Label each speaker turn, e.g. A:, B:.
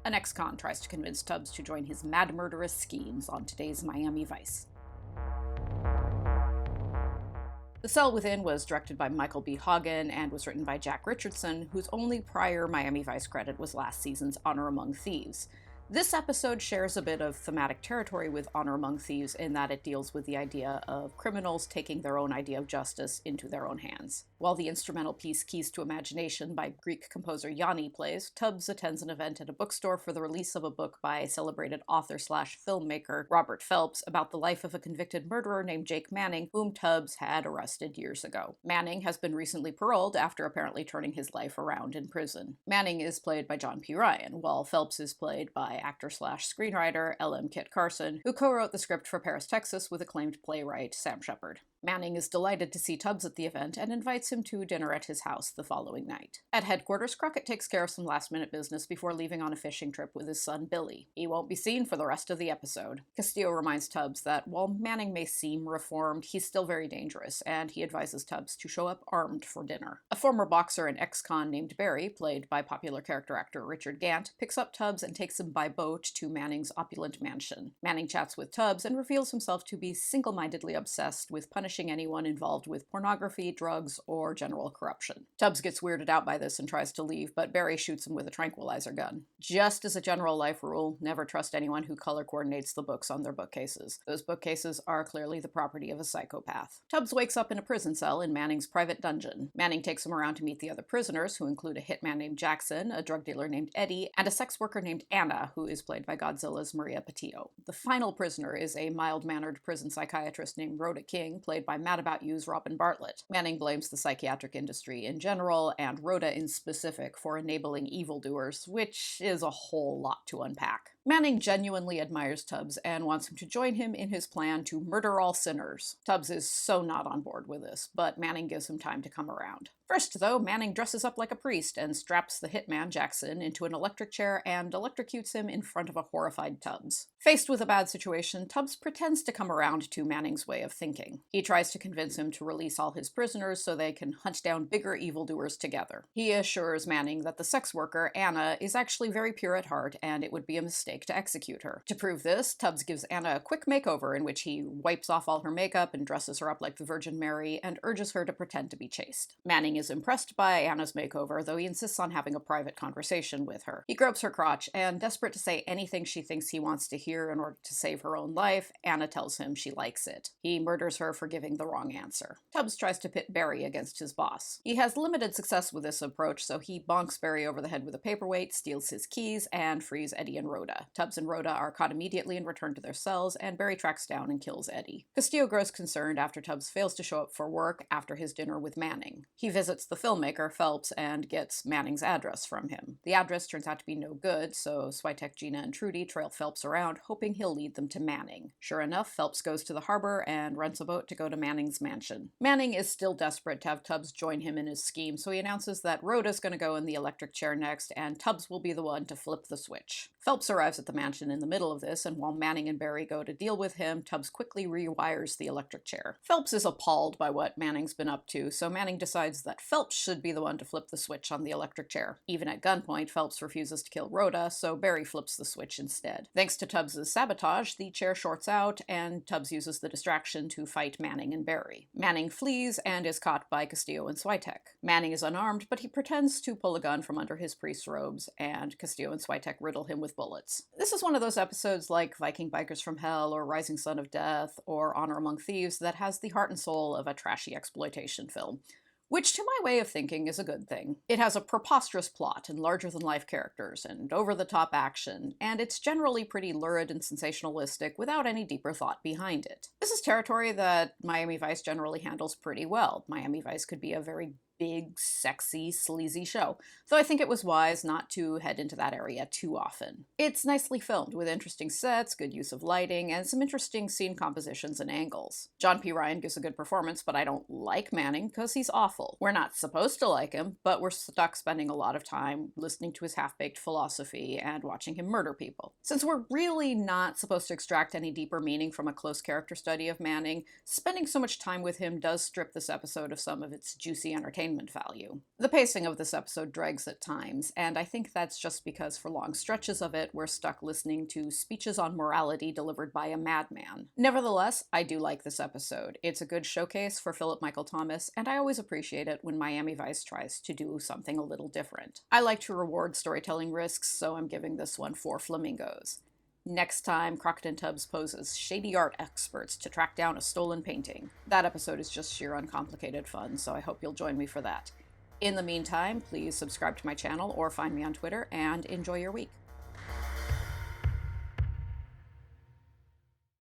A: An ex-con tries to convince Tubbs to join his mad murderous schemes on today's Miami Vice. The Cell Within was directed by Michael B. Hagen and was written by Jack Richardson, whose only prior Miami Vice credit was last season's Honor Among Thieves. This episode shares a bit of thematic territory with Honor Among Thieves in that it deals with the idea of criminals taking their own idea of justice into their own hands. While the instrumental piece Keys to Imagination by Greek composer Yanni plays, Tubbs attends an event at a bookstore for the release of a book by celebrated author/filmmaker Robert Phelps about the life of a convicted murderer named Jake Manning, whom Tubbs had arrested years ago. Manning has been recently paroled after apparently turning his life around in prison. Manning is played by John P. Ryan, while Phelps is played by actor/screenwriter L.M. Kit Carson, who co-wrote the script for Paris, Texas with acclaimed playwright Sam Shepard. Manning is delighted to see Tubbs at the event and invites him to dinner at his house the following night. At headquarters, Crockett takes care of some last-minute business before leaving on a fishing trip with his son Billy. He won't be seen for the rest of the episode. Castillo reminds Tubbs that while Manning may seem reformed, he's still very dangerous, and he advises Tubbs to show up armed for dinner. A former boxer and ex-con named Barry, played by popular character actor Richard Gant, picks up Tubbs and takes him by boat to Manning's opulent mansion. Manning chats with Tubbs and reveals himself to be single-mindedly obsessed with punishing anyone involved with pornography, drugs, or general corruption. Tubbs gets weirded out by this and tries to leave, but Barry shoots him with a tranquilizer gun. Just as a general life rule, never trust anyone who color coordinates the books on their bookcases. Those bookcases are clearly the property of a psychopath. Tubbs wakes up in a prison cell in Manning's private dungeon. Manning takes him around to meet the other prisoners, who include a hitman named Jackson, a drug dealer named Eddie, and a sex worker named Anna, who is played by Godzilla's Maria Pitillo. The final prisoner is a mild-mannered prison psychiatrist named Rhoda King, played by Mad About You's Robin Bartlett. Manning blames the psychiatric industry in general, and Rhoda in specific, for enabling evildoers, which is a whole lot to unpack. Manning genuinely admires Tubbs and wants him to join him in his plan to murder all sinners. Tubbs is so not on board with this, but Manning gives him time to come around. First, though, Manning dresses up like a priest and straps the hitman Jackson into an electric chair and electrocutes him in front of a horrified Tubbs. Faced with a bad situation, Tubbs pretends to come around to Manning's way of thinking. He tries to convince him to release all his prisoners so they can hunt down bigger evildoers together. He assures Manning that the sex worker, Anna, is actually very pure at heart and it would be a mistake to execute her. To prove this, Tubbs gives Anna a quick makeover in which he wipes off all her makeup and dresses her up like the Virgin Mary and urges her to pretend to be chaste. Manning is impressed by Anna's makeover, though he insists on having a private conversation with her. He gropes her crotch, and desperate to say anything she thinks he wants to hear in order to save her own life, Anna tells him she likes it. He murders her for giving the wrong answer. Tubbs tries to pit Barry against his boss. He has limited success with this approach, so he bonks Barry over the head with a paperweight, steals his keys, and frees Eddie and Rhoda. Tubbs and Rhoda are caught immediately and returned to their cells, and Barry tracks down and kills Eddie. Castillo grows concerned after Tubbs fails to show up for work after his dinner with Manning. He visits the filmmaker, Phelps, and gets Manning's address from him. The address turns out to be no good, so Switek, Gina, and Trudy trail Phelps around, hoping he'll lead them to Manning. Sure enough, Phelps goes to the harbor and rents a boat to go to Manning's mansion. Manning is still desperate to have Tubbs join him in his scheme, so he announces that Rhoda's going to go in the electric chair next, and Tubbs will be the one to flip the switch. Phelps arrives at the mansion in the middle of this, and while Manning and Barry go to deal with him, Tubbs quickly rewires the electric chair. Phelps is appalled by what Manning's been up to, so Manning decides that Phelps should be the one to flip the switch on the electric chair. Even at gunpoint, Phelps refuses to kill Rhoda, so Barry flips the switch instead. Thanks to Tubbs' sabotage, the chair shorts out, and Tubbs uses the distraction to fight Manning and Barry. Manning flees and is caught by Castillo and Switek. Manning is unarmed, but he pretends to pull a gun from under his priest's robes, and Castillo and Switek riddle him with bullets. This is one of those episodes like Viking Bikers from Hell or Rising Son of Death or Honor Among Thieves that has the heart and soul of a trashy exploitation film, which to my way of thinking is a good thing. It has a preposterous plot and larger-than-life characters and over-the-top action, and it's generally pretty lurid and sensationalistic without any deeper thought behind it. This is territory that Miami Vice generally handles pretty well. Miami Vice could be a very big, sexy, sleazy show, though I think it was wise not to head into that area too often. It's nicely filmed, with interesting sets, good use of lighting, and some interesting scene compositions and angles. John P. Ryan gives a good performance, but I don't like Manning because he's awful. We're not supposed to like him, but we're stuck spending a lot of time listening to his half-baked philosophy and watching him murder people. Since we're really not supposed to extract any deeper meaning from a close character study of Manning, spending so much time with him does strip this episode of some of its juicy entertainment entertainment value. The pacing of this episode drags at times, and I think that's just because for long stretches of it, we're stuck listening to speeches on morality delivered by a madman. Nevertheless, I do like this episode. It's a good showcase for Philip Michael Thomas, and I always appreciate it when Miami Vice tries to do something a little different. I like to reward storytelling risks, so I'm giving this one 4 flamingos. Next time, Crockett and Tubbs pose as shady art experts to track down a stolen painting. That episode is just sheer uncomplicated fun, so I hope you'll join me for that. In the meantime, please subscribe to my channel or find me on Twitter, and enjoy your week.